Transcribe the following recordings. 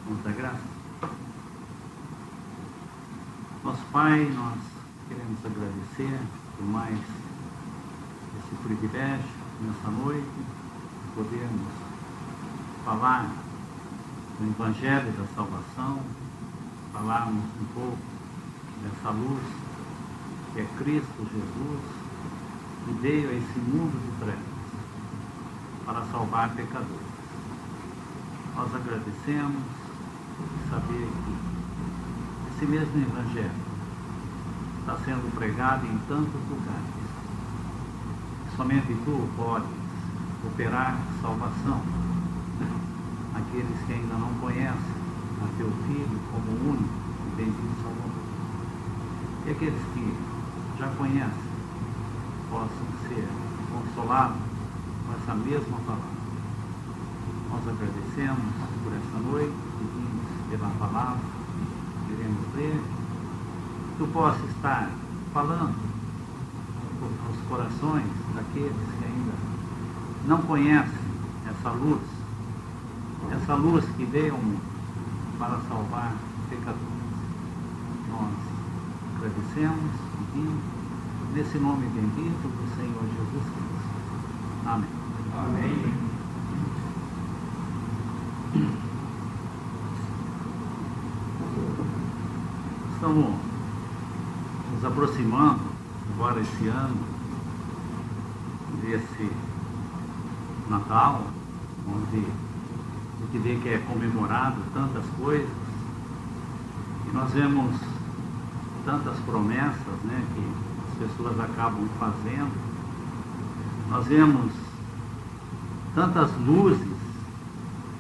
Vamos dar graça. Nosso Pai, nós queremos agradecer por mais esse privilégio nessa noite, de podermos falar do Evangelho da Salvação, falarmos um pouco dessa luz que é Cristo Jesus, que veio a esse mundo de trevas para salvar pecadores. Nós agradecemos por saber que esse mesmo Evangelho está sendo pregado em tantos lugares. Somente Tu podes operar salvação àqueles que ainda não conhecem a Teu Filho como único e bendito Salvador. E aqueles que já conhecem possam ser consolados com essa mesma palavra. Nós agradecemos por esta noite, pedimos pela palavra, queremos ler, que Tu possa estar falando aos corações daqueles que ainda não conhecem essa luz que veio ao mundo para salvar pecadores. Nós agradecemos, pedimos, nesse nome bendito do Senhor Jesus Cristo. Amém. Amém. Estamos nos aproximando agora esse ano desse Natal, onde a gente vê que é comemorado tantas coisas, e nós vemos tantas promessas, né, que as pessoas acabam fazendo. Nós vemos tantas luzes.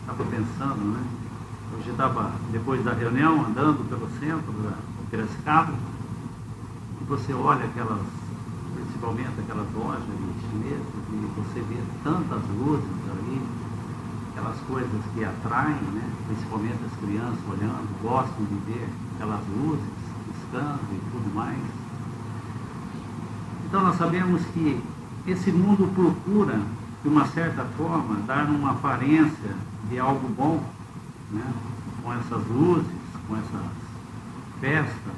Estava pensando, né? Hoje estava, depois da reunião, andando pelo centro da Piracicaba, e você olha aquelas, principalmente aquelas lojas chinesas, e você vê tantas luzes ali, aquelas coisas que atraem, né? Principalmente as crianças olhando, gostam de ver aquelas luzes, piscando e tudo mais. Então nós sabemos que esse mundo procura, de uma certa forma, dar uma aparência de algo bom, né? Com essas luzes, com essas festas.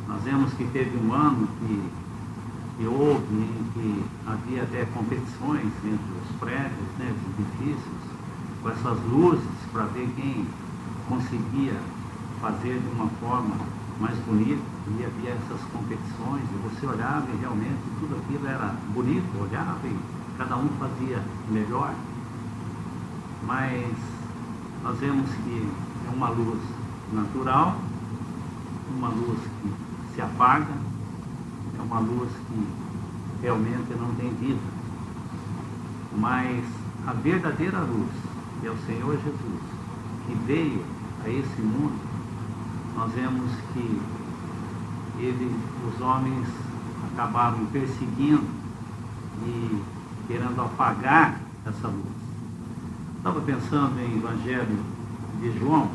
Nós vemos que teve um ano que houve, em que havia até competições entre os prédios, né, os edifícios, com essas luzes, para ver quem conseguia fazer de uma forma mais bonita, e havia essas competições, e você olhava e realmente tudo aquilo era bonito, olhava e cada um fazia melhor, mas nós vemos que é uma luz natural, uma luz que se apaga, é uma luz que realmente não tem vida, mas a verdadeira luz, que é o Senhor Jesus, que veio a esse mundo, nós vemos que os homens acabaram perseguindo e querendo apagar essa luz. Estava pensando em Evangelho de João,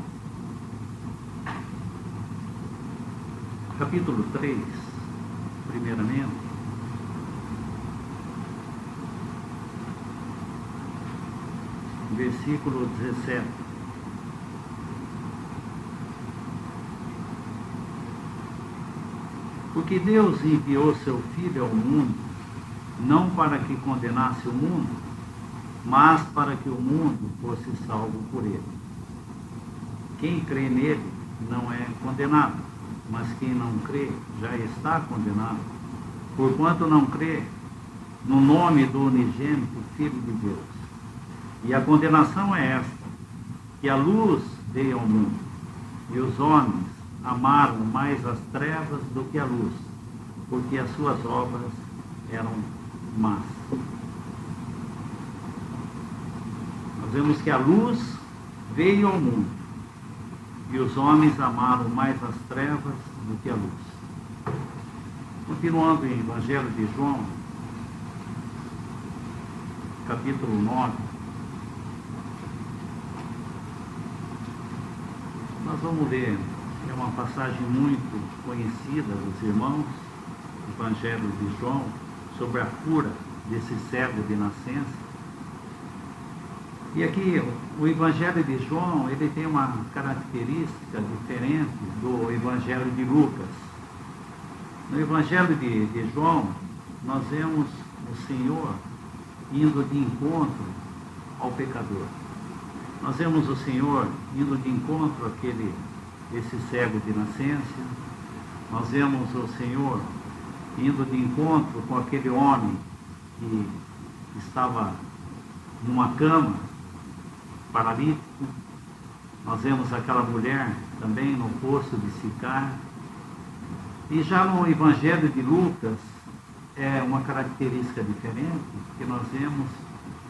capítulo 3, primeiramente. Versículo 17. Porque Deus enviou seu Filho ao mundo, não para que condenasse o mundo, mas para que o mundo fosse salvo por ele. Quem crê nele não é condenado, mas quem não crê já está condenado, porquanto não crê no nome do unigênito Filho de Deus. E a condenação é esta, que a luz veio ao mundo, e os homens amaram mais as trevas do que a luz, porque as suas obras eram más. Nós vemos que a luz veio ao mundo, e os homens amaram mais as trevas do que a luz. Continuando em Evangelho de João, capítulo 9, nós vamos ler, é uma passagem muito conhecida dos irmãos, Evangelho de João, sobre a cura desse cego de nascença. E aqui, o Evangelho de João, ele tem uma característica diferente do Evangelho de Lucas. No Evangelho de João, nós vemos o Senhor indo de encontro ao pecador. Nós vemos o Senhor indo de encontro esse cego de nascença. Nós vemos o Senhor indo de encontro com aquele homem que estava numa cama, paralítico. Nós vemos aquela mulher também no poço de Sicar. E já no Evangelho de Lucas, é uma característica diferente, que nós vemos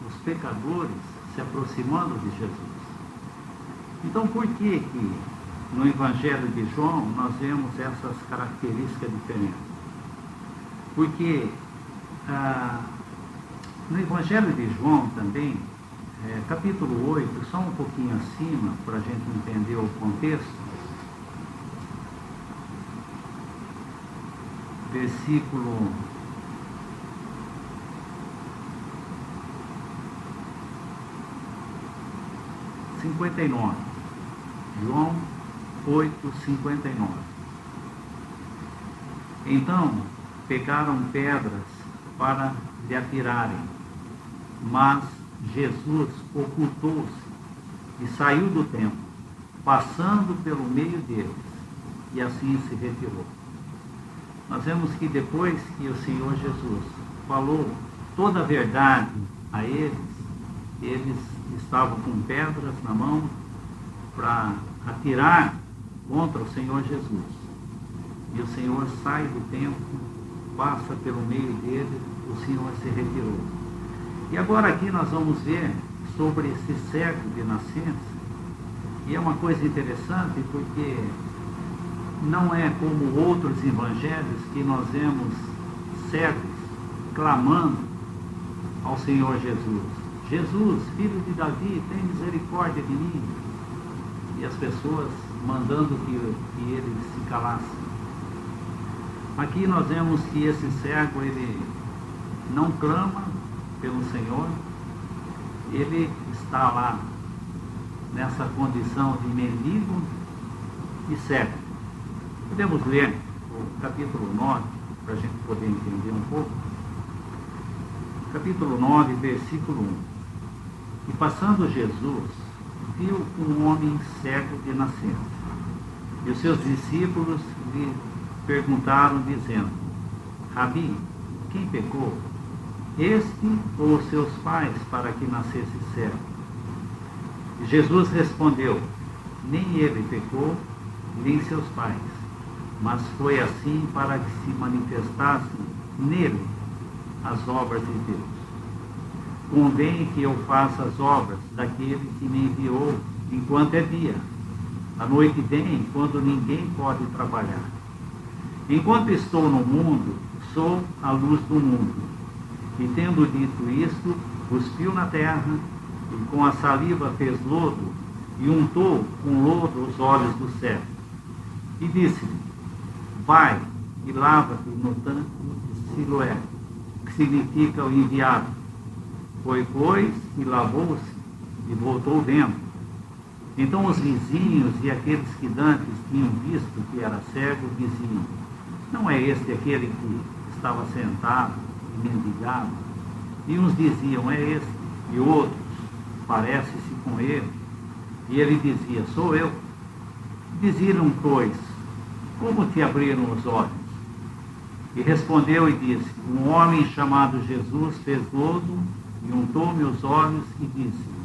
os pecadores se aproximando de Jesus. Então, por que no Evangelho de João nós vemos essas características diferentes? Porque no Evangelho de João também, capítulo 8, só um pouquinho acima, para a gente entender o contexto, versículo 59, João 8, 59. Então pegaram pedras para lhe atirarem, mas Jesus ocultou-se e saiu do templo, passando pelo meio deles, e assim se retirou. Nós vemos que depois que o Senhor Jesus falou toda a verdade a eles estavam com pedras na mão para atirar contra o Senhor Jesus. E o Senhor sai do templo, passa pelo meio dele, o Senhor se retirou. E agora aqui nós vamos ver sobre esse cego de nascença. E é uma coisa interessante porque não é como outros evangelhos que nós vemos cegos clamando ao Senhor Jesus. Jesus, filho de Davi, tem misericórdia de mim. E as pessoas mandando que ele se calasse. Aqui nós vemos que esse cego, ele não clama pelo Senhor, ele está lá nessa condição de mendigo e cego. Podemos ler o capítulo 9, para a gente poder entender um pouco. Capítulo 9, versículo 1. E passando Jesus, viu um homem cego de nascença. E os seus discípulos lhe perguntaram, dizendo: Rabi, quem pecou? Este ou os seus pais, para que nascesse cego? E Jesus respondeu: nem ele pecou, nem seus pais, mas foi assim para que se manifestassem nele as obras de Deus. Convém que eu faça as obras daquele que me enviou enquanto é dia. A noite vem, quando ninguém pode trabalhar. Enquanto estou no mundo, sou a luz do mundo. E tendo dito isto, cuspiu na terra, e com a saliva fez lodo, e untou com lodo os olhos do cego. E disse-lhe: vai e lava-te no tanque de Siloé, que significa o enviado. Foi, pois, e lavou-se, e voltou vendo. Então os vizinhos e aqueles que dantes tinham visto que era cego, diziam: não é este aquele que estava sentado e mendigava? E uns diziam: é este, e outros: parece-se com ele. E ele dizia: sou eu. Diziam, pois: como te abriram os olhos? E respondeu e disse: um homem chamado Jesus fez lodo e untou-me os olhos e disse: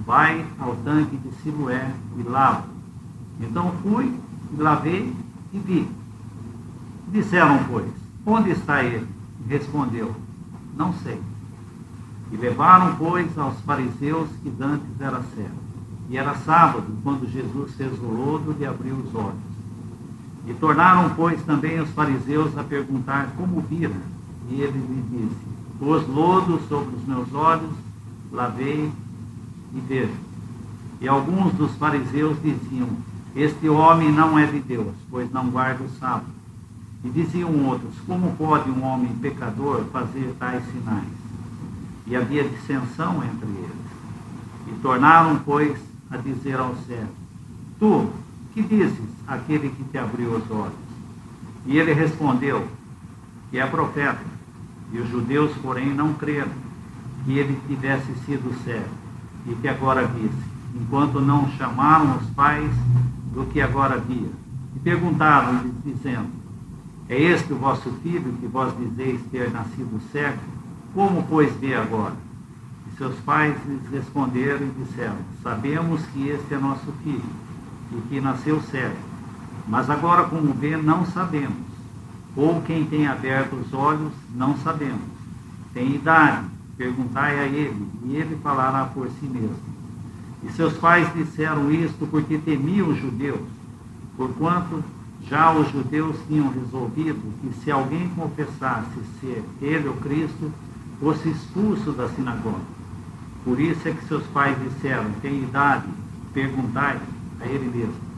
vai ao tanque de Siloé e lava. Então fui e lavei e vi. Disseram, pois: onde está ele? E respondeu: não sei. E levaram, pois, aos fariseus que dantes era cego. E era sábado, quando Jesus fez o lodo e abriu os olhos. E tornaram, pois, também os fariseus a perguntar como viram. E ele lhe disse: pôs lodo sobre os meus olhos, lavei e vejo. E alguns dos fariseus diziam: este homem não é de Deus, pois não guarda o sábado. E diziam outros: como pode um homem pecador fazer tais sinais? E havia dissensão entre eles. E tornaram, pois, a dizer ao cego: Tu, que dizes àquele que te abriu os olhos? E ele respondeu que é profeta. E os judeus, porém, não creram que ele tivesse sido cego e que agora visse, enquanto não chamaram os pais do que agora via. E perguntaram-lhe, dizendo: É este o vosso filho que vós dizeis ter nascido cego? Como, pois, vê agora? E seus pais lhes responderam e disseram: Sabemos que este é nosso filho e que nasceu cego, mas agora como vê não sabemos, ou quem tem aberto os olhos não sabemos. Tem idade, perguntai a ele, e ele falará por si mesmo. E seus pais disseram isto porque temiam os judeus, porquanto já os judeus tinham resolvido que se alguém confessasse ser ele o Cristo, fosse expulso da sinagoga. Por isso é que seus pais disseram: Tem idade, perguntai a ele mesmo.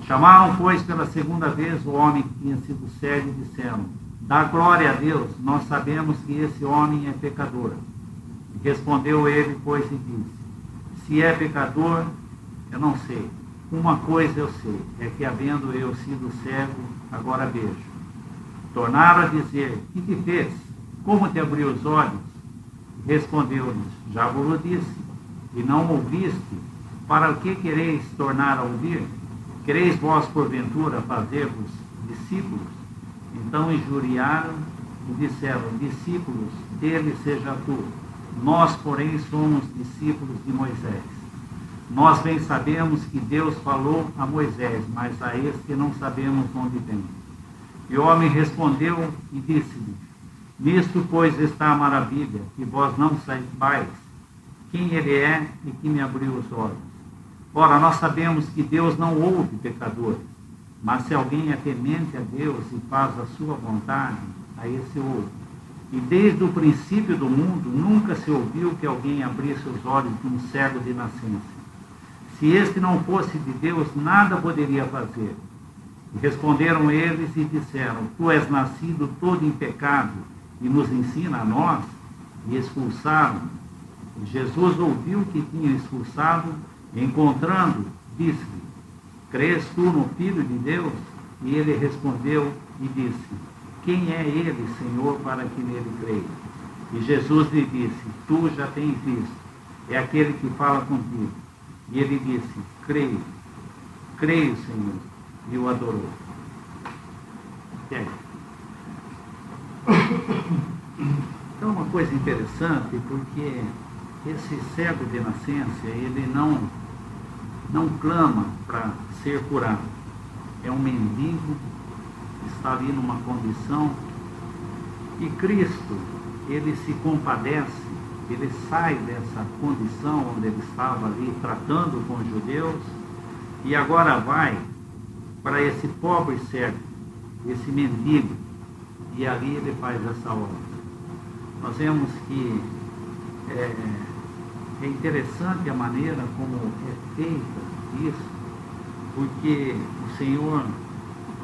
Chamaram, pois, pela segunda vez o homem que tinha sido cego e disseram: Dá glória a Deus, nós sabemos que esse homem é pecador. E respondeu ele, pois, e disse: Se é pecador, eu não sei. Uma coisa eu sei, é que havendo eu sido cego, agora vejo. Tornaram a dizer: Que te fez? Como te abriu os olhos? Respondeu-lhes: Já vos disse, e não ouviste. Para o que quereis tornar a ouvir? Quereis vós, porventura, fazer-vos discípulos? Então injuriaram e disseram: Discípulos dele seja tu. Nós, porém, somos discípulos de Moisés. Nós bem sabemos que Deus falou a Moisés, mas a este não sabemos onde vem. E o homem respondeu e disse-lhe: Nisto, pois, está a maravilha, que vós não saibais quem ele é e que me abriu os olhos. Ora, nós sabemos que Deus não ouve pecadores, mas se alguém é temente a Deus e faz a sua vontade, a esse ouve. E desde o princípio do mundo, nunca se ouviu que alguém abrisse os olhos de um cego de nascença. Se este não fosse de Deus, nada poderia fazer. E responderam eles e disseram: Tu és nascido todo em pecado e nos ensina a nós? E expulsaram. E Jesus ouviu que tinham expulsado, encontrando, disse-lhe: Crês tu no Filho de Deus? E ele respondeu e disse: Quem é ele, Senhor, para que nele creia? E Jesus lhe disse: Tu já tens visto, é aquele que fala contigo. E ele disse: Creio, Senhor, e o adorou. Então, uma coisa interessante, porque esse cego de nascença, ele não clama para ser curado. É um mendigo, está ali numa condição, e Cristo, ele se compadece, ele sai dessa condição onde ele estava ali tratando com os judeus, e agora vai para esse pobre cego, esse mendigo, e ali ele faz essa obra. Nós vemos que é interessante a maneira como é feita isso, porque o Senhor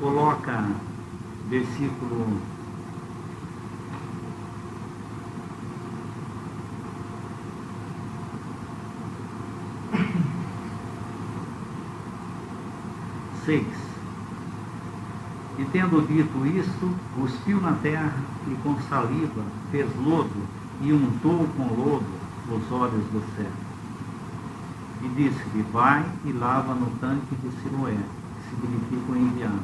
coloca versículo 6. E tendo dito isto, cuspiu na terra e com saliva fez lodo e untou com lodo os olhos do cego. E disse-lhe: Vai e lava no tanque de Siloé, que significa o enviado.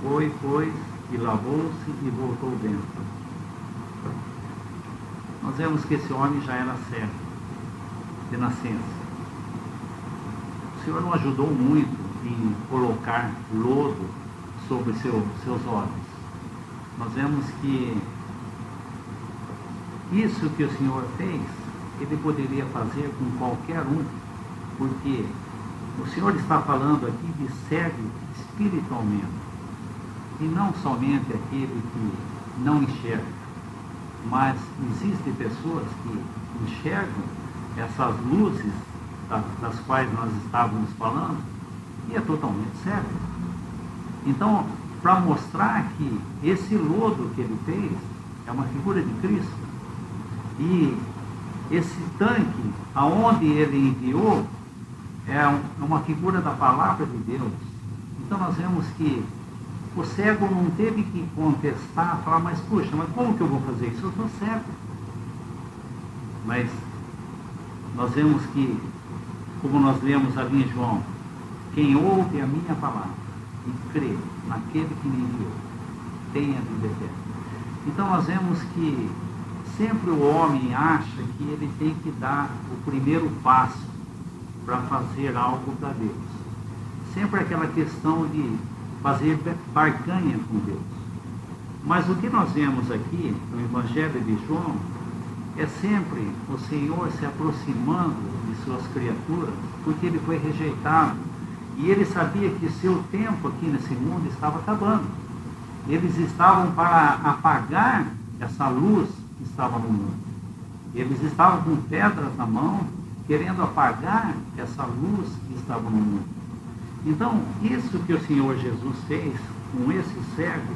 Foi, pois, e lavou-se e voltou dentro. Nós vemos que esse homem já era cego, de nascença. O Senhor não ajudou muito em colocar lodo sobre seus olhos. Nós vemos que isso que o Senhor fez, ele poderia fazer com qualquer um, porque o Senhor está falando aqui de cego espiritualmente, e não somente aquele que não enxerga, mas existem pessoas que enxergam essas luzes das quais nós estávamos falando, e é totalmente cego. Então, para mostrar que esse lodo que ele fez é uma figura de Cristo, e esse tanque, aonde ele enviou, é uma figura da palavra de Deus. Então nós vemos que o cego não teve que contestar, falar, mas puxa, mas como que eu vou fazer isso? Eu sou cego. Mas nós vemos que, como nós lemos ali em João, quem ouve a minha palavra e crê naquele que me enviou, tem a vida eterna. Então nós vemos que sempre o homem acha que ele tem que dar o primeiro passo para fazer algo para Deus. Sempre aquela questão de fazer barganha com Deus. Mas o que nós vemos aqui no Evangelho de João é sempre o Senhor se aproximando de suas criaturas, porque ele foi rejeitado. E ele sabia que seu tempo aqui nesse mundo estava acabando. Eles estavam para apagar essa luz que estava no mundo. Eles estavam com pedras na mão, querendo apagar essa luz que estava no mundo. Então, isso que o Senhor Jesus fez com esse cego,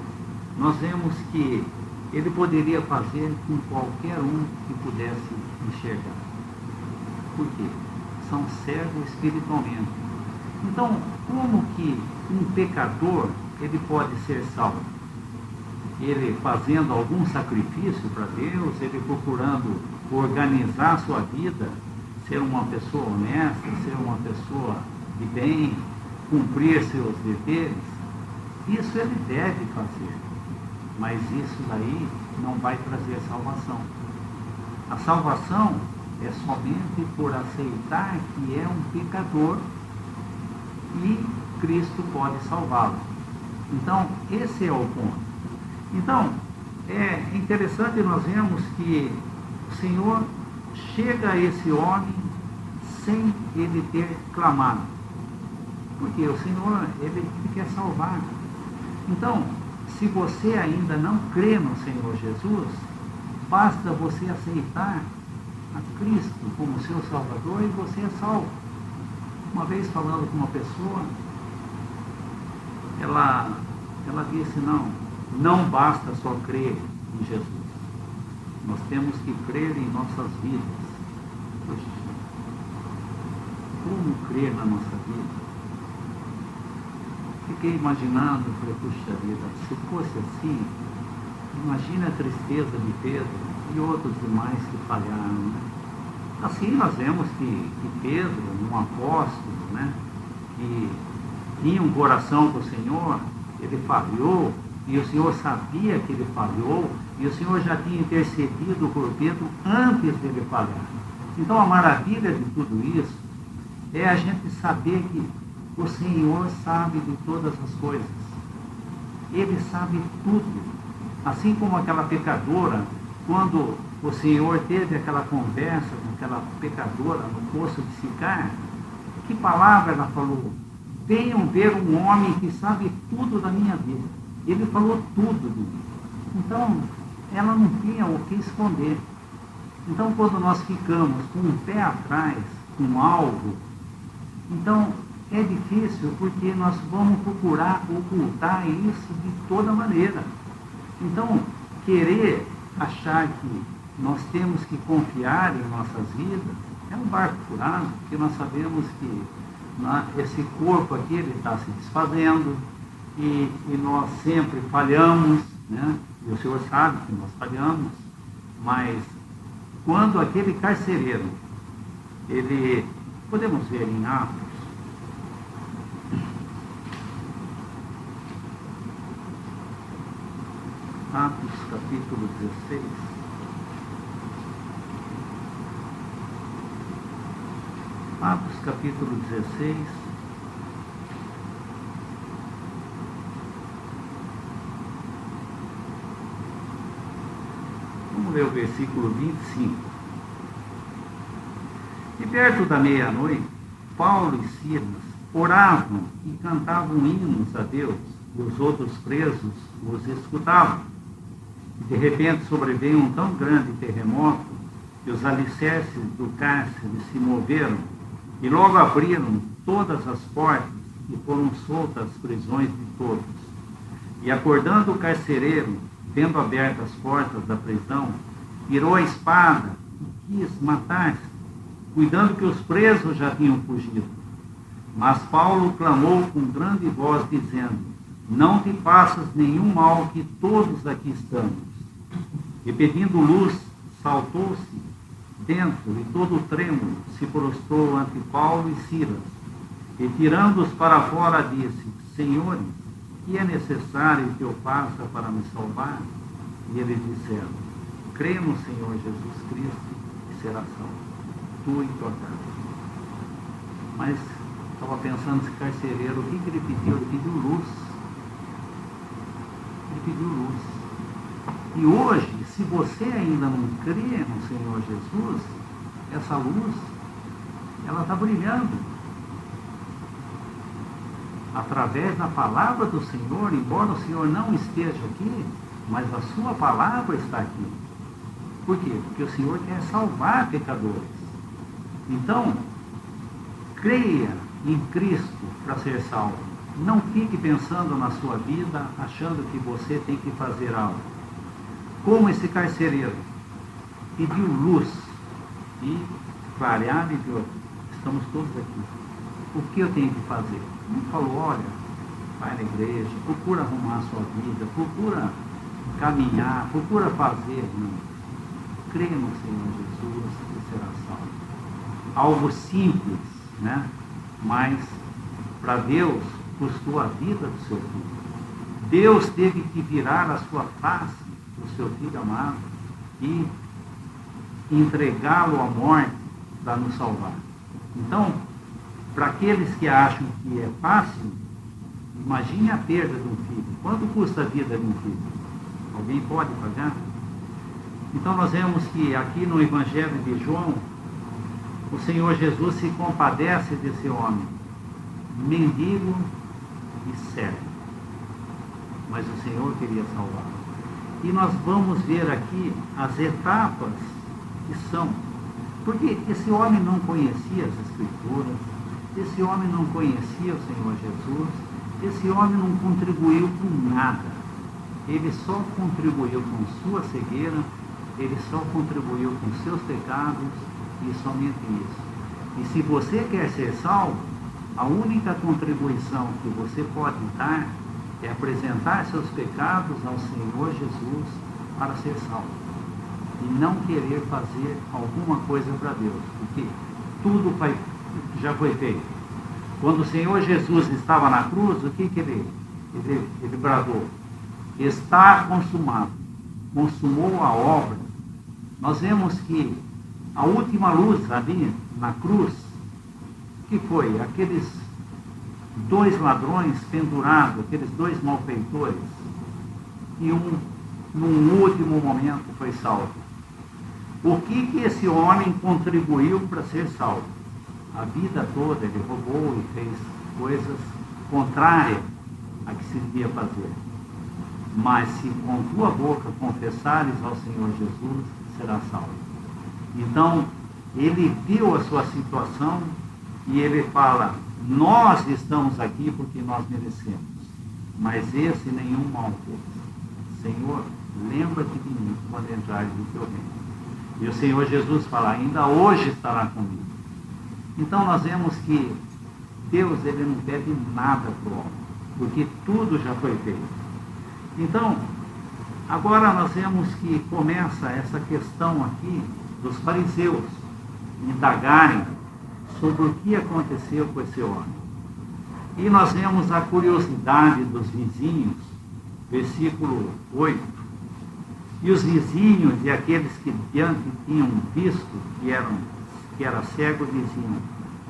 nós vemos que ele poderia fazer com qualquer um que pudesse enxergar. Por quê? São cegos espiritualmente. Então, como que um pecador ele pode ser salvo? Ele fazendo algum sacrifício para Deus, ele procurando organizar a sua vida, ser uma pessoa honesta, ser uma pessoa de bem, cumprir seus deveres, isso ele deve fazer. Mas isso daí não vai trazer salvação. A salvação é somente por aceitar que é um pecador e Cristo pode salvá-lo. Então, esse é o ponto. Então, é interessante nós vemos que o Senhor chega a esse homem sem ele ter clamado. Porque o Senhor, ele quer salvar. Então, se você ainda não crê no Senhor Jesus, basta você aceitar a Cristo como seu Salvador e você é salvo. Uma vez falando com uma pessoa, ela disse, não basta só crer em Jesus. Nós temos que crer em nossas vidas. Poxa, como crer na nossa vida? Fiquei imaginando, falei, puxa vida, se fosse assim, imagina a tristeza de Pedro e outros demais que falharam, né? Assim nós vemos que Pedro, um apóstolo, né, que tinha um coração para o Senhor, ele falhou, e o Senhor sabia que ele falhou, e o Senhor já tinha intercedido por Pedro antes dele falhar. Então a maravilha de tudo isso é a gente saber que o Senhor sabe de todas as coisas. Ele sabe tudo. Assim como aquela pecadora, quando o Senhor teve aquela conversa com aquela pecadora no poço de Sicar, que palavra ela falou? Venham ver um homem que sabe tudo da minha vida. Ele falou tudo de mim. Então, ela não tinha o que esconder. Então, quando nós ficamos com um pé atrás, com algo, então é difícil porque nós vamos procurar ocultar isso de toda maneira. Então, querer achar que nós temos que confiar em nossas vidas é um barco furado, porque nós sabemos que esse corpo aqui ele está se desfazendo e nós sempre falhamos, né? E o Senhor sabe que nós falhamos, mas quando aquele carcereiro, ele, podemos ver em Atos capítulo 16. Atos capítulo 16. Vamos ler o versículo 25. E perto da meia-noite, Paulo e Silas oravam e cantavam hinos a Deus, e os outros presos os escutavam. De repente sobreveio um tão grande terremoto que os alicerces do cárcere se moveram e logo abriram todas as portas e foram soltas as prisões de todos. E acordando o carcereiro, vendo abertas as portas da prisão, tirou a espada quis matar, cuidando que os presos já tinham fugido. Mas Paulo clamou com grande voz, dizendo: não te faças nenhum mal, que todos aqui estamos. E pedindo luz, saltou-se dentro e todo trêmulo se prostrou ante Paulo e Silas. E tirando-os para fora, disse: senhores, que é necessário que eu faça para me salvar? E eles disseram: crê no Senhor Jesus Cristo e serás salvo, tu e tua casa. Mas estava pensando esse carcereiro, o que ele pediu? Ele pediu luz. Ele pediu luz. E hoje, se você ainda não crê no Senhor Jesus, essa luz, ela está brilhando. Através da palavra do Senhor, embora o Senhor não esteja aqui, mas a sua palavra está aqui. Por quê? Porque o Senhor quer salvar pecadores. Então, creia em Cristo para ser salvo. Não fique pensando na sua vida, achando que você tem que fazer algo. Como esse carcereiro pediu luz e clarear e viu: estamos todos aqui. O que eu tenho que fazer? Não falou: olha, vai na igreja, procura arrumar a sua vida, procura caminhar, procura fazer. Não. Crê no Senhor Jesus e será salvo. Algo simples, né? Mas para Deus custou a vida do seu filho. Deus teve que virar a sua face para o seu filho amado e entregá-lo à morte para nos salvar. Então, para aqueles que acham que é fácil, imagine a perda de um filho. Quanto custa a vida de um filho? Alguém pode pagar? Então nós vemos que aqui no Evangelho de João, o Senhor Jesus se compadece desse homem, mendigo e cego. Mas o Senhor queria salvá-lo. E nós vamos ver aqui as etapas que são. Porque esse homem não conhecia as Escrituras, esse homem não conhecia o Senhor Jesus, esse homem não contribuiu com nada. Ele só contribuiu com sua cegueira, ele só contribuiu com seus pecados e somente isso. E se você quer ser salvo, a única contribuição que você pode dar é apresentar seus pecados ao Senhor Jesus para ser salvo. E não querer fazer alguma coisa para Deus, porque tudo já foi feito. Quando o Senhor Jesus estava na cruz, o que ele bradou? Está consumado. Consumou a obra. Nós vemos que a última luz ali na cruz, que foi? Aqueles 2 ladrões pendurados, aqueles 2 malfeitores, e num último momento foi salvo. O que esse homem contribuiu para ser salvo? A vida toda ele roubou e fez coisas contrárias a que se devia fazer. Mas se com tua boca confessares ao Senhor Jesus, será salvo. Então, ele viu a sua situação e ele fala: nós estamos aqui porque nós merecemos, mas esse nenhum mal fez. Senhor, lembra-te de mim quando entrares no teu reino. E o Senhor Jesus fala: ainda hoje estará comigo. Então nós vemos que Deus ele não pede nada para o homem, porque tudo já foi feito. Então, agora nós vemos que começa essa questão aqui dos fariseus indagarem sobre o que aconteceu com esse homem. E nós vemos a curiosidade dos vizinhos, versículo 8. E os vizinhos e aqueles que diante tinham visto que era cego, diziam: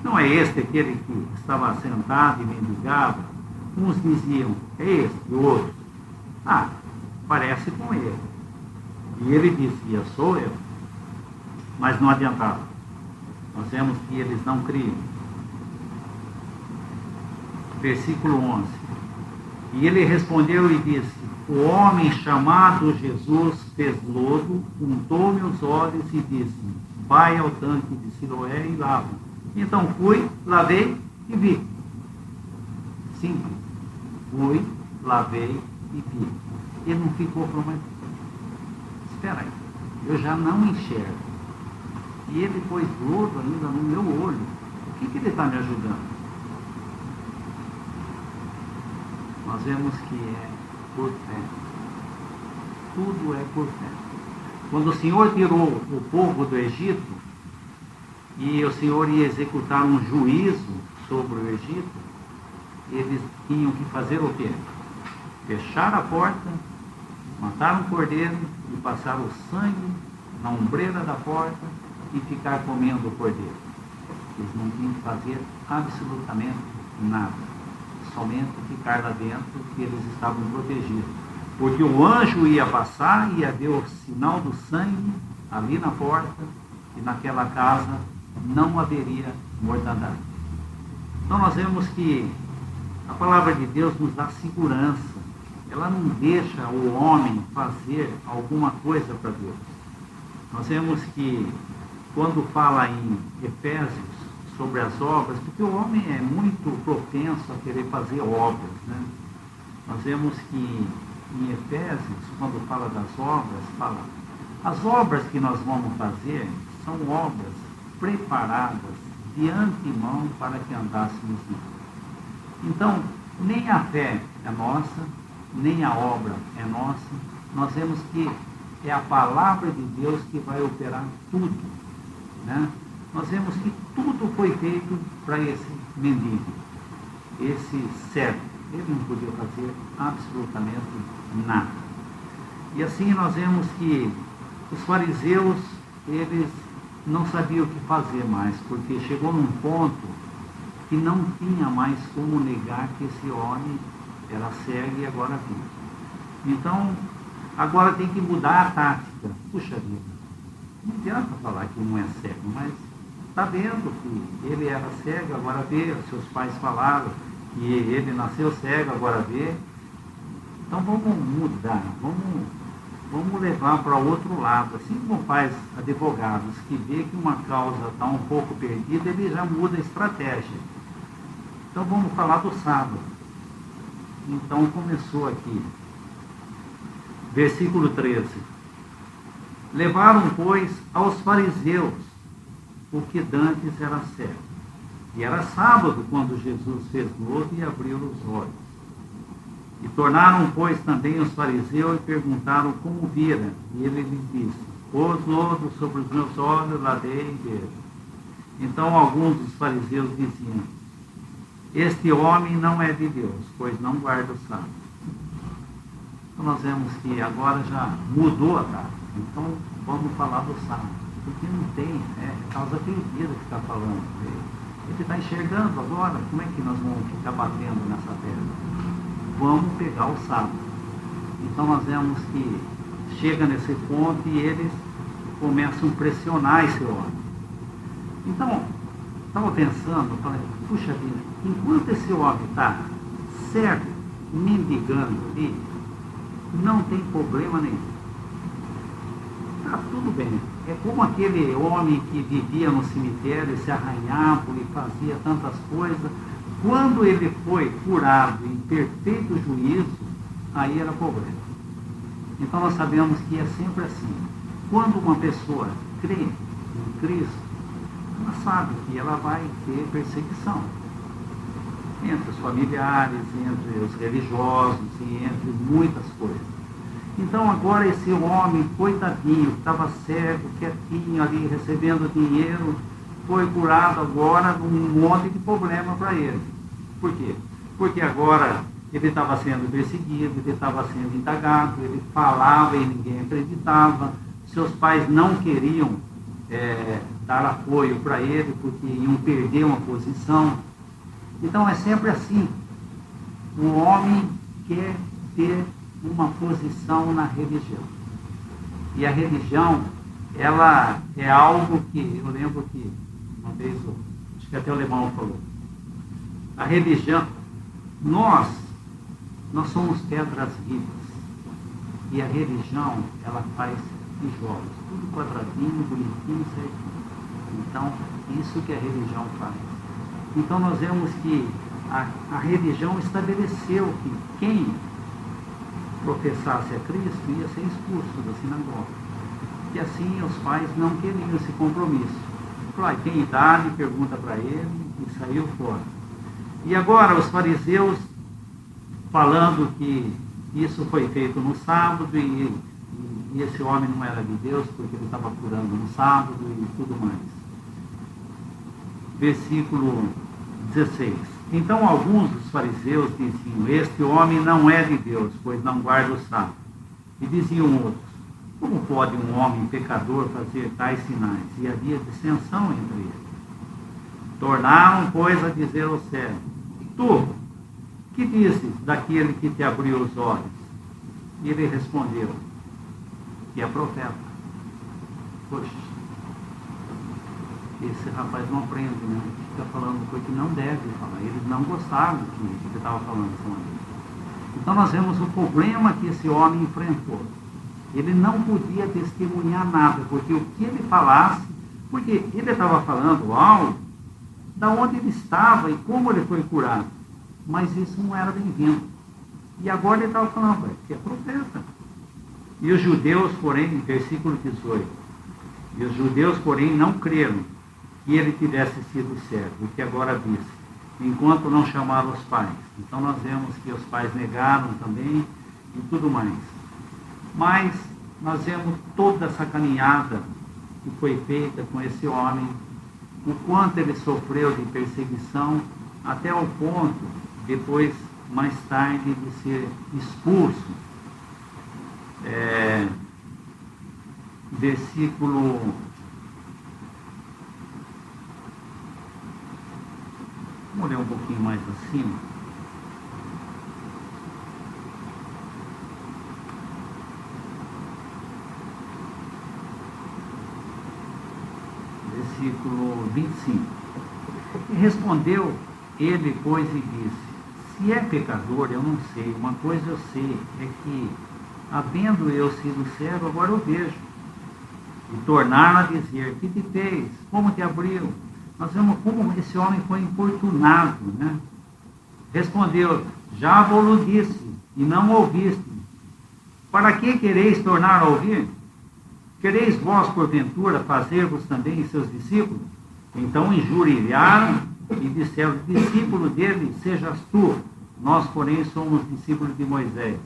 não é este aquele que estava sentado e mendigava? Uns diziam: é este, e outros: parece com ele. E ele dizia: sou eu. Mas não adiantava. Nós vemos que eles não criam. Versículo 11. E ele respondeu e disse: o homem chamado Jesus fez lodo, untou-me os olhos e disse: vai ao tanque de Siloé e lava. Então fui, lavei e vi. Simples. Fui, lavei e vi. Ele não ficou falando: mas espera aí, eu já não enxergo. e ele pôs lodo ainda no meu olho. O que ele está me ajudando? Nós vemos que é por fé. Tudo é por fé. Quando o Senhor tirou o povo do Egito, e o Senhor ia executar um juízo sobre o Egito, eles tinham que fazer o quê? Fechar a porta, matar um cordeiro e passar o sangue na ombreira da porta e ficar comendo o cordeiro. Eles não tinham que fazer absolutamente nada, somente ficar lá dentro, que eles estavam protegidos. Porque o anjo ia passar e ia ver o sinal do sangue ali na porta, e naquela casa não haveria mortandade. Então nós vemos que a palavra de Deus nos dá segurança. Ela não deixa o homem fazer alguma coisa para Deus. Nós vemos que quando fala em Efésios sobre as obras, porque o homem é muito propenso a querer fazer obras, né? Nós vemos que em Efésios, quando fala das obras, fala: as obras que nós vamos fazer são obras preparadas de antemão para que andássemos nela. Então, nem a fé é nossa, nem a obra é nossa. Nós vemos que é a palavra de Deus que vai operar tudo, né? Nós vemos que tudo foi feito para esse mendigo, esse cego. Ele não podia fazer absolutamente nada. E assim nós vemos que os fariseus, eles não sabiam o que fazer mais, porque chegou num ponto que não tinha mais como negar que esse homem era cego e agora vive. Então, agora tem que mudar a tática. Puxa vida, não adianta falar que não é cego, mas está vendo que ele era cego, agora vê, seus pais falaram que ele nasceu cego, agora vê. Então vamos mudar, vamos levar para outro lado. Assim como faz advogados que vê que uma causa está um pouco perdida, ele já muda a estratégia. Então vamos falar do sábado. Então começou aqui, versículo 13. Levaram, pois, aos fariseus o que dantes era cego. E era sábado quando Jesus fez lodo e abriu os olhos. E tornaram, pois, também os fariseus e perguntaram como vira. E ele lhes disse: pôs lodo sobre os meus olhos, lavei e vejo. Então alguns dos fariseus diziam: este homem não é de Deus, pois não guarda o sábado. Então nós vemos que agora já mudou a tática. Então vamos falar do sábado. Porque não tem, é causa perdida que está falando. Ele está enxergando agora, como é que nós vamos ficar batendo nessa pedra? Vamos pegar o sábado. Então nós vemos que chega nesse ponto e eles começam a pressionar esse homem. Então, estava pensando, falei, puxa vida, enquanto esse homem está cego, mendigando ali, não tem problema nenhum. Está tudo bem. É como aquele homem que vivia no cemitério, se arranhava e fazia tantas coisas. Quando ele foi curado em perfeito juízo, aí era problema. Então nós sabemos que é sempre assim. Quando uma pessoa crê em Cristo, ela sabe que ela vai ter perseguição. Entre os familiares, entre os religiosos e entre muitas coisas. Então agora esse homem, coitadinho, que estava cego, quietinho ali, recebendo dinheiro, foi curado agora num monte de problema para ele. Por quê? Porque agora ele estava sendo perseguido, ele estava sendo indagado, ele falava e ninguém acreditava, seus pais não queriam dar apoio para ele, porque iam perder uma posição. Então é sempre assim. O homem quer ter uma posição na religião. E a religião, ela é algo que, eu lembro que uma vez, acho que até o Alemão falou, a religião, nós somos pedras vivas. E a religião, ela faz tijolos, tudo quadradinho, bonitinho, certinho. Então, isso que a religião faz. Então nós vemos que a religião estabeleceu que quem professasse a Cristo ia ser expulso da sinagoga. que assim os pais não queriam esse compromisso. Falou, tem idade, pergunta para ele, e saiu fora. E agora os fariseus falando que isso foi feito no sábado e esse homem não era de Deus porque ele estava curando no sábado e tudo mais. Versículo 16. Então alguns dos fariseus diziam, este homem não é de Deus, pois não guarda o sábado. E diziam outros, como pode um homem pecador fazer tais sinais? E havia dissensão entre eles. Tornaram, pois, a dizer ao cego, tu, que dizes daquele que te abriu os olhos? E ele respondeu, que é profeta. Poxa, esse rapaz não aprende, né? Fica falando coisa que não deve falar. Eles não gostaram do que ele estava falando com ele. Então nós vemos o problema que esse homem enfrentou. Ele não podia testemunhar nada, porque o que ele falasse, porque ele estava falando algo da onde ele estava e como ele foi curado. Mas isso não era bem-vindo. E agora ele estava falando, que é profeta. E os judeus, porém, versículo 18, e os judeus, porém, não creram que ele tivesse sido cego, o que agora disse, enquanto não chamaram os pais. Então nós vemos que os pais negaram também e tudo mais. Mas nós vemos toda essa caminhada que foi feita com esse homem, o quanto ele sofreu de perseguição, até o ponto, depois, mais tarde, de ser expulso. Versículo 'Vamos ler um pouquinho mais acima. Versículo 25. E respondeu ele, pois, e disse, se é pecador, eu não sei. Uma coisa eu sei, é que, havendo eu sido cego, agora eu vejo. E tornaram a dizer, que te fez? Como te abriu? Nós vemos como esse homem foi importunado, né? Respondeu, já vos disse, e não ouviste. Para que quereis tornar a ouvir? Quereis vós, porventura, fazer-vos também seus discípulos? Então injuriaram e disseram, discípulo dele sejas tu, nós, porém, somos discípulos de Moisés.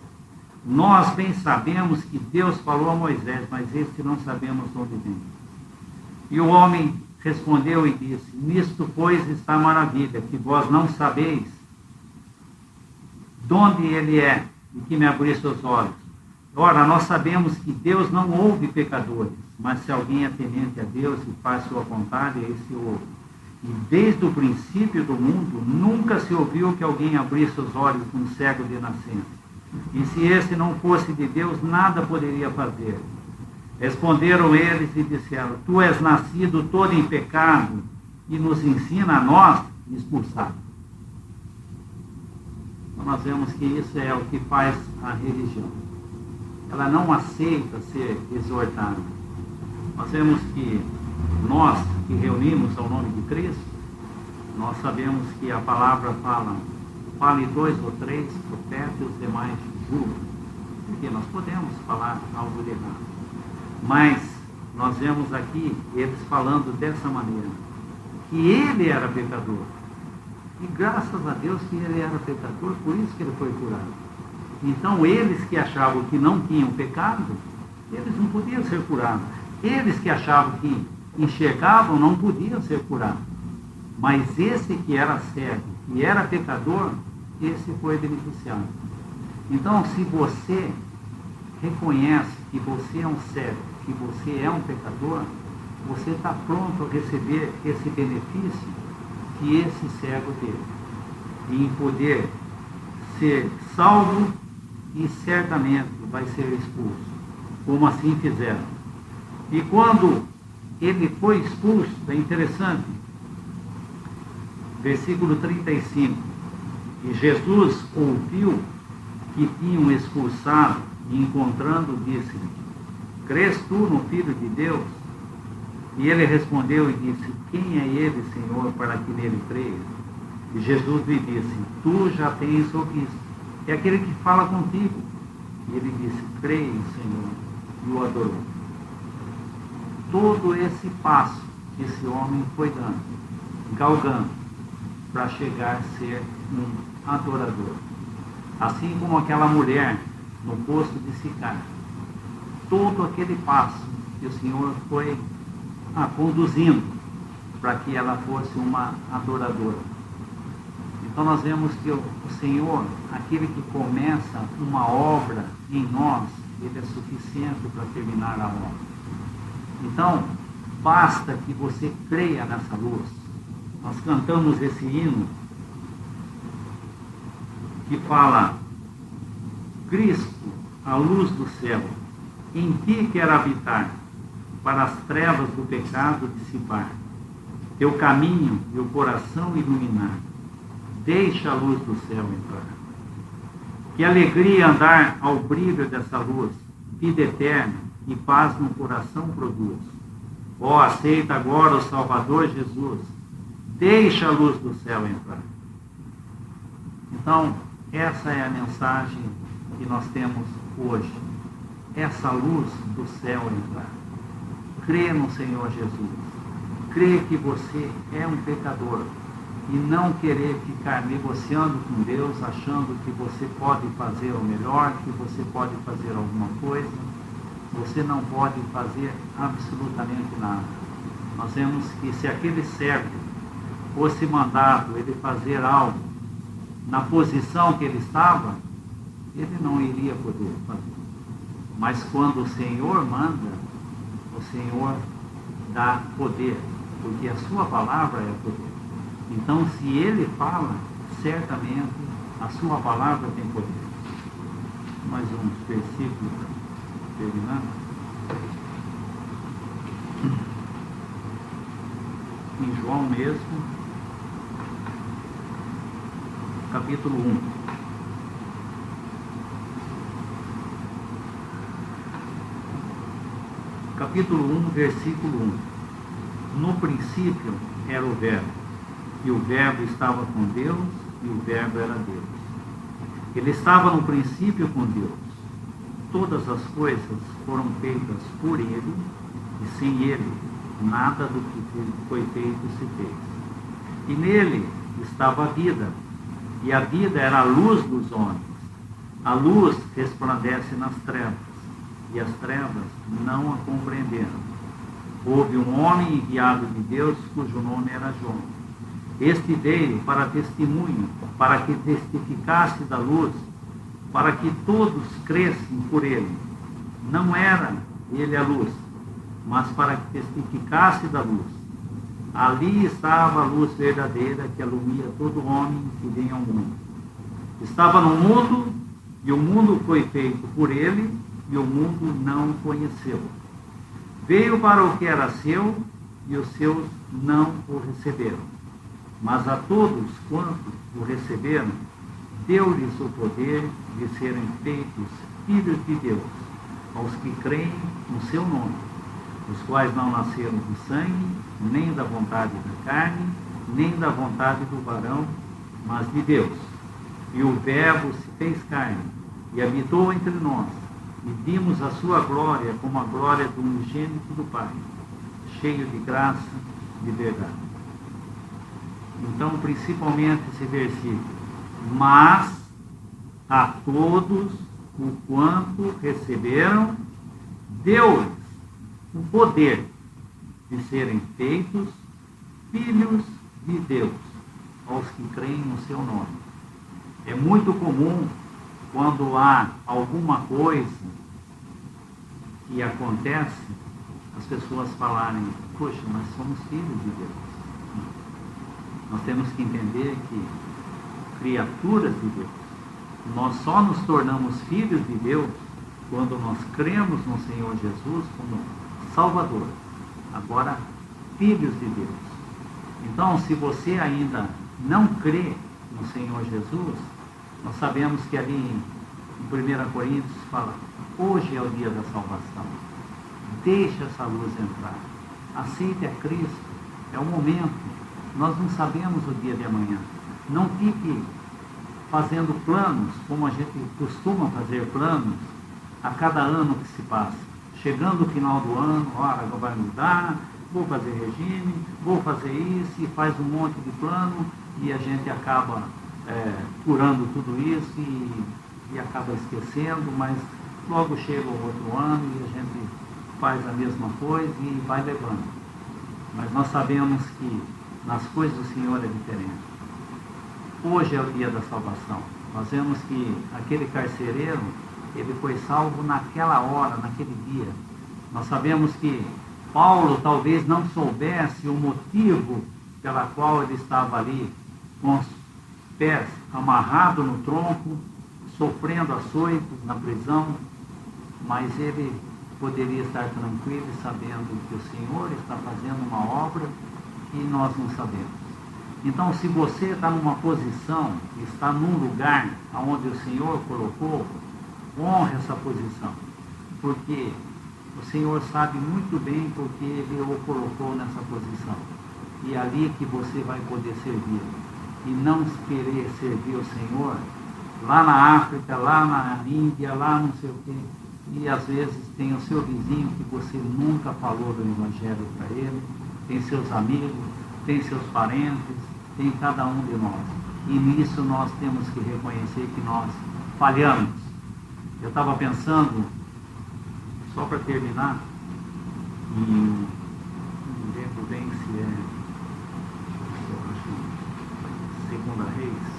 Nós bem sabemos que Deus falou a Moisés, mas este não sabemos onde vem. E o homem respondeu e disse, nisto, pois, está a maravilha, que vós não sabeis de onde ele é, e que me abrisse os olhos. Ora, nós sabemos que Deus não ouve pecadores, mas se alguém é temente a Deus e faz sua vontade, esse ouve. E desde o princípio do mundo, nunca se ouviu que alguém abrisse os olhos de um cego de nascença. E se esse não fosse de Deus, nada poderia fazer. Responderam eles e disseram, tu és nascido todo em pecado e nos ensina a nós expulsar. Então nós vemos que isso é o que faz a religião. Ela não aceita ser exortada. Nós vemos que nós que reunimos ao nome de Cristo, nós sabemos que a palavra fale 2 ou 3, profeta e os demais julgam. Porque nós podemos falar algo de errado. Mas nós vemos aqui eles falando dessa maneira, que ele era pecador. E graças a Deus que ele era pecador, por isso que ele foi curado. Então eles que achavam que não tinham pecado, eles não podiam ser curados. Eles que achavam que enxergavam, não podiam ser curados. Mas esse que era cego e era pecador, esse foi beneficiado. Então, se você reconhece que você é um cego, que você é um pecador, você está pronto a receber esse benefício que esse cego teve, em poder ser salvo e certamente vai ser expulso, como assim fizeram. E quando ele foi expulso, é interessante, versículo 35, e Jesus ouviu que tinham expulsado, e encontrando, disse-lhe, crês tu no Filho de Deus? E ele respondeu e disse, quem é ele, Senhor, para que nele creia? E Jesus lhe disse, tu já tens ouvido, é aquele que fala contigo. E ele disse, creio, Senhor, e o adorou. todo esse passo que esse homem foi dando, galgando, para chegar a ser um adorador. Assim como aquela mulher no poço de Sicar, todo aquele passo que o Senhor foi conduzindo para que ela fosse uma adoradora. Então nós vemos que o Senhor, aquele que começa uma obra em nós, ele é suficiente para terminar a obra. Então, basta que você creia nessa luz. Nós cantamos esse hino que fala: Cristo, a luz do céu, em ti quero habitar, para as trevas do pecado dissipar, teu caminho e o coração iluminar, deixa a luz do céu entrar. Que alegria andar ao brilho dessa luz, vida eterna e paz no coração produz. Ó, aceita agora o Salvador Jesus, deixa a luz do céu entrar. Então, essa é a mensagem que nós temos hoje. Essa luz do céu entrar. Crê no Senhor Jesus. Crê que você é um pecador. E não querer ficar negociando com Deus, achando que você pode fazer o melhor, que você pode fazer alguma coisa. Você não pode fazer absolutamente nada. Nós vemos que se aquele servo fosse mandado ele fazer algo na posição que ele estava, ele não iria poder fazer. Mas quando o Senhor manda, o Senhor dá poder, porque a sua palavra é poder. Então, se ele fala, certamente a sua palavra tem poder. Mais uns versículos, terminando. Em João mesmo, capítulo 1. Capítulo 1, versículo 1. No princípio era o Verbo, e o Verbo estava com Deus, e o Verbo era Deus. Ele estava no princípio com Deus. Todas as coisas foram feitas por Ele, e sem Ele, nada do que foi feito se fez. E nele estava a vida, e a vida era a luz dos homens. A luz resplandece nas trevas, e as trevas não a compreenderam. Houve um homem enviado de Deus, cujo nome era João. Este veio para testemunho, para que testificasse da luz, para que todos crescem por ele. Não era ele a luz, mas para que testificasse da luz. Ali estava a luz verdadeira que alumia todo homem que vem ao mundo. Estava no mundo, e o mundo foi feito por ele, e o mundo não o conheceu. Veio para o que era seu, e os seus não o receberam. Mas a todos quantos o receberam, deu-lhes o poder de serem feitos filhos de Deus, aos que creem no seu nome, os quais não nasceram de sangue, nem da vontade da carne, nem da vontade do varão, mas de Deus. E o Verbo se fez carne, e habitou entre nós, e vimos a sua glória como a glória do unigênito do Pai, cheio de graça e de verdade. Então, principalmente esse versículo: mas a todos o quanto receberam, deu-lhes o poder de serem feitos filhos de Deus, aos que creem no seu nome. É muito comum, quando há alguma coisa que acontece, as pessoas falarem: poxa, nós somos filhos de Deus. Nós temos que entender que, criaturas de Deus, nós só nos tornamos filhos de Deus quando nós cremos no Senhor Jesus como Salvador. Agora, filhos de Deus. Então, se você ainda não crê no Senhor Jesus, nós sabemos que ali em 1 Coríntios fala: hoje é o dia da salvação. Deixa essa luz entrar. Aceite a Cristo. É o momento. Nós não sabemos o dia de amanhã. Não fique fazendo planos, como a gente costuma fazer planos, a cada ano que se passa. chegando o final do ano, ora, vai mudar, vou fazer regime, vou fazer isso, e faz um monte de plano, e a gente acaba curando tudo isso e acaba esquecendo, mas logo chega o outro ano e a gente faz a mesma coisa e vai levando. Mas nós sabemos que nas coisas do Senhor é diferente. Hoje é o dia da salvação. Nós vemos que aquele carcereiro, ele foi salvo naquela hora, naquele dia. Nós sabemos que Paulo talvez não soubesse o motivo pela qual ele estava ali, com os pés amarrados no tronco, sofrendo açoites na prisão, mas ele poderia estar tranquilo e sabendo que o Senhor está fazendo uma obra que nós não sabemos. Então, se você está numa posição, está num lugar onde o Senhor colocou, honre essa posição, porque o Senhor sabe muito bem porque Ele o colocou nessa posição. E é ali que você vai poder servir. E não querer servir o Senhor lá na África, lá na Índia, lá não sei o quê. E às vezes tem o seu vizinho que você nunca falou do Evangelho para ele, tem seus amigos, tem seus parentes, tem cada um de nós. E nisso nós temos que reconhecer que nós falhamos. Eu estava pensando, só para terminar, não lembro bem se eu acho, Segunda Reis.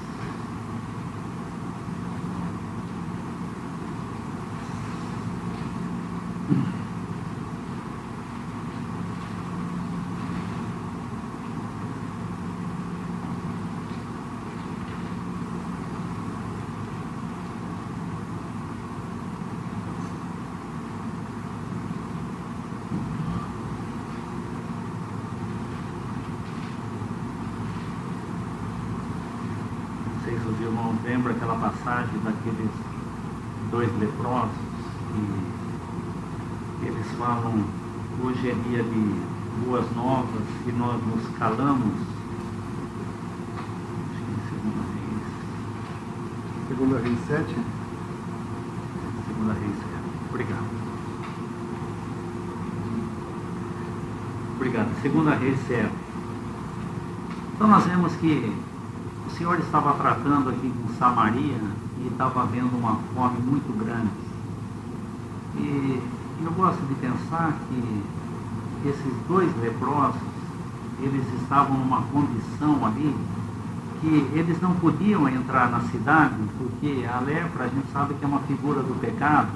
Os irmãos lembram aquela passagem daqueles dois leprosos que eles falam, hoje é dia de boas novas e nós nos calamos. Segunda Reis 7. Segunda Reis 7. Obrigado. Obrigado. Segunda Reis 7. Então nós vemos que o Senhor estava tratando aqui com Samaria e estava havendo uma fome muito grande. E eu gosto de pensar que esses dois leprosos, eles estavam numa condição ali que eles não podiam entrar na cidade, porque a lepra, a gente sabe que é uma figura do pecado,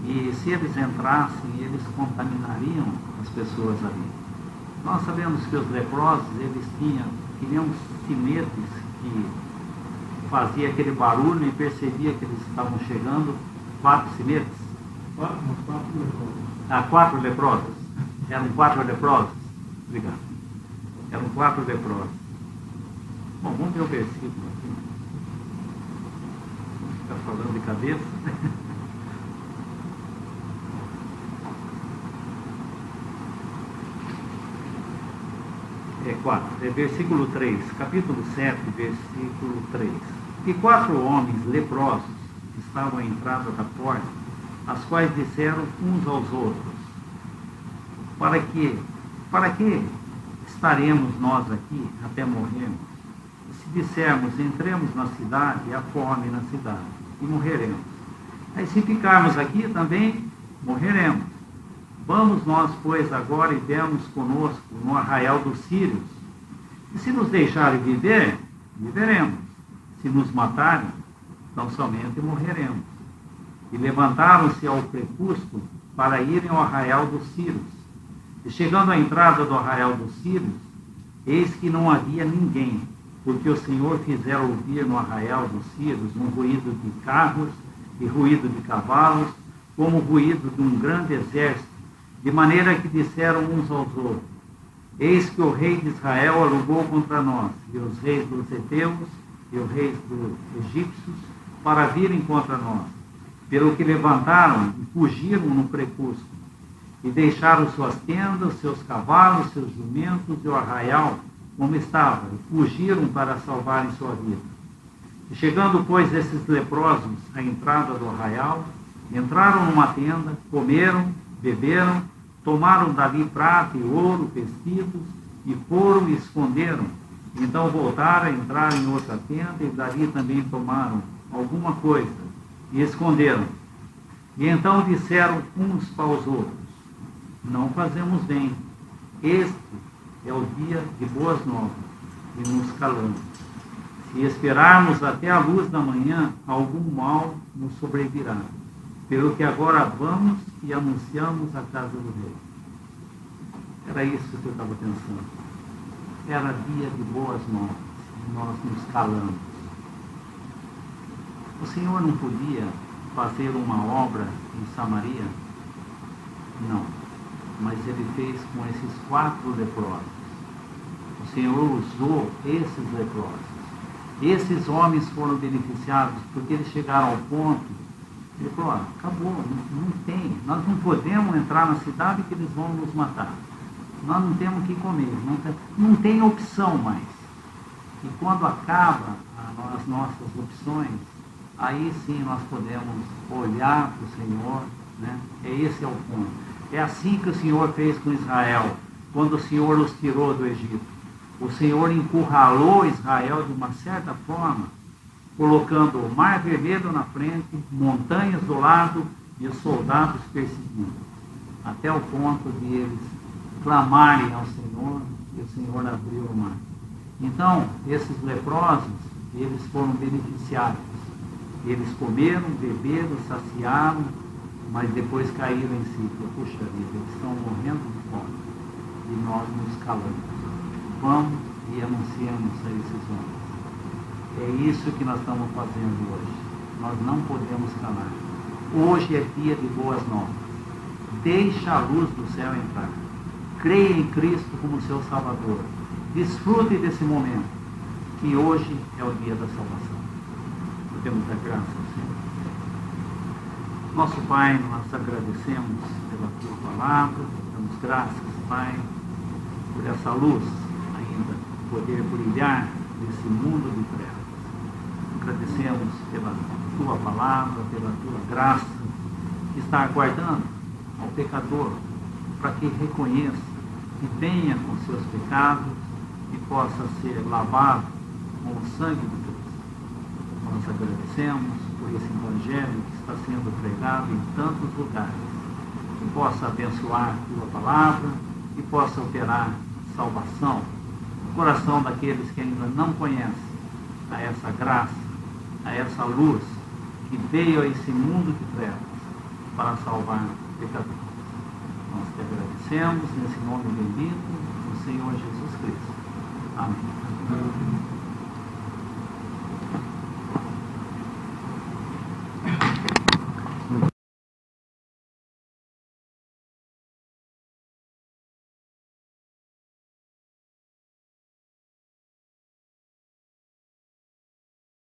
e se eles entrassem, eles contaminariam as pessoas ali. Nós sabemos que os leprosos, eles tinham uns sinetes que fazia aquele barulho e percebia que eles estavam chegando. 4 sinetes? 4 leprosos. Eram 4 leprosos? Obrigado. Eram 4 leprosos. Bom, vamos ver o versículo aqui. Está falando de cabeça. É 4, versículo 3, capítulo 7, versículo 3. E 4 homens leprosos estavam à entrada da porta, as quais disseram uns aos outros: Para que estaremos nós aqui até morrermos? E se dissermos, entremos na cidade, há fome na cidade, e morreremos. Aí se ficarmos aqui também, morreremos. Vamos nós, pois, agora e demos conosco no arraial dos sírios. E se nos deixarem viver, viveremos. Se nos matarem, tão somente morreremos. E levantaram-se ao crepúsculo para irem ao arraial dos sírios. E chegando à entrada do arraial dos sírios, eis que não havia ninguém, porque o Senhor fizera ouvir no arraial dos sírios um ruído de carros e ruído de cavalos, como o ruído de um grande exército, de maneira que disseram uns aos outros: Eis que o rei de Israel alugou contra nós, e os reis dos heteus e os reis dos egípcios, para virem contra nós. Pelo que levantaram e fugiram no crepúsculo, e deixaram suas tendas, seus cavalos, seus jumentos e o arraial como estava, e fugiram para salvarem sua vida. E chegando, pois, esses leprosos à entrada do arraial, entraram numa tenda, comeram beberam, tomaram dali prata e ouro, vestidos, e foram e esconderam. Então voltaram, entraram em outra tenda, e dali também tomaram alguma coisa, e esconderam. E então disseram uns para os outros: não fazemos bem. Este é o dia de boas novas, e nos calamos. Se esperarmos até a luz da manhã, algum mal nos sobrevirá. Pelo que agora vamos e anunciamos a casa do rei. Era isso que eu estava pensando. Era dia de boas novas, e nós nos calamos. O Senhor não podia fazer uma obra em Samaria? Não. Mas ele fez com esses 4 leprosos. O Senhor usou esses leprosos. Esses homens foram beneficiados porque eles chegaram ao ponto, ele falou: acabou, não tem, nós não podemos entrar na cidade que eles vão nos matar. Nós não temos o que comer, não tem opção mais. E quando acaba as nossas opções, aí sim nós podemos olhar para o Senhor, né? Esse é o ponto. É assim que o Senhor fez com Israel, quando o Senhor os tirou do Egito. O Senhor encurralou Israel de uma certa forma, colocando o mar vermelho na frente, montanhas do lado e os soldados perseguindo, até o ponto de eles clamarem ao Senhor, e o Senhor abriu o mar. Então, esses leprosos, eles foram beneficiados. Eles comeram, beberam, saciaram, mas depois caíram em si. Puxa vida, eles estão morrendo de fome. E nós nos calamos. Vamos e anunciamos a esses homens. É isso que nós estamos fazendo hoje. Nós não podemos calar. Hoje é dia de boas novas. Deixa a luz do céu entrar. Creia em Cristo como seu Salvador. Desfrute desse momento, que hoje é o dia da salvação. Podemos dar graças ao Senhor. Nosso Pai, nós agradecemos pela Tua Palavra, damos graças, Pai, por essa luz ainda poder brilhar nesse mundo de trevas. Agradecemos pela Tua Palavra, pela Tua graça, que está aguardando ao pecador para que reconheça, que venha com seus pecados e possa ser lavado com o sangue de Cristo. Nós agradecemos por esse Evangelho que está sendo pregado em tantos lugares, que possa abençoar a Tua Palavra e possa operar salvação no coração daqueles que ainda não conhecem a essa graça, a essa luz que veio a esse mundo de trevas para salvar pecadores. Nós te agradecemos nesse nome bendito do Senhor Jesus Cristo. Amém.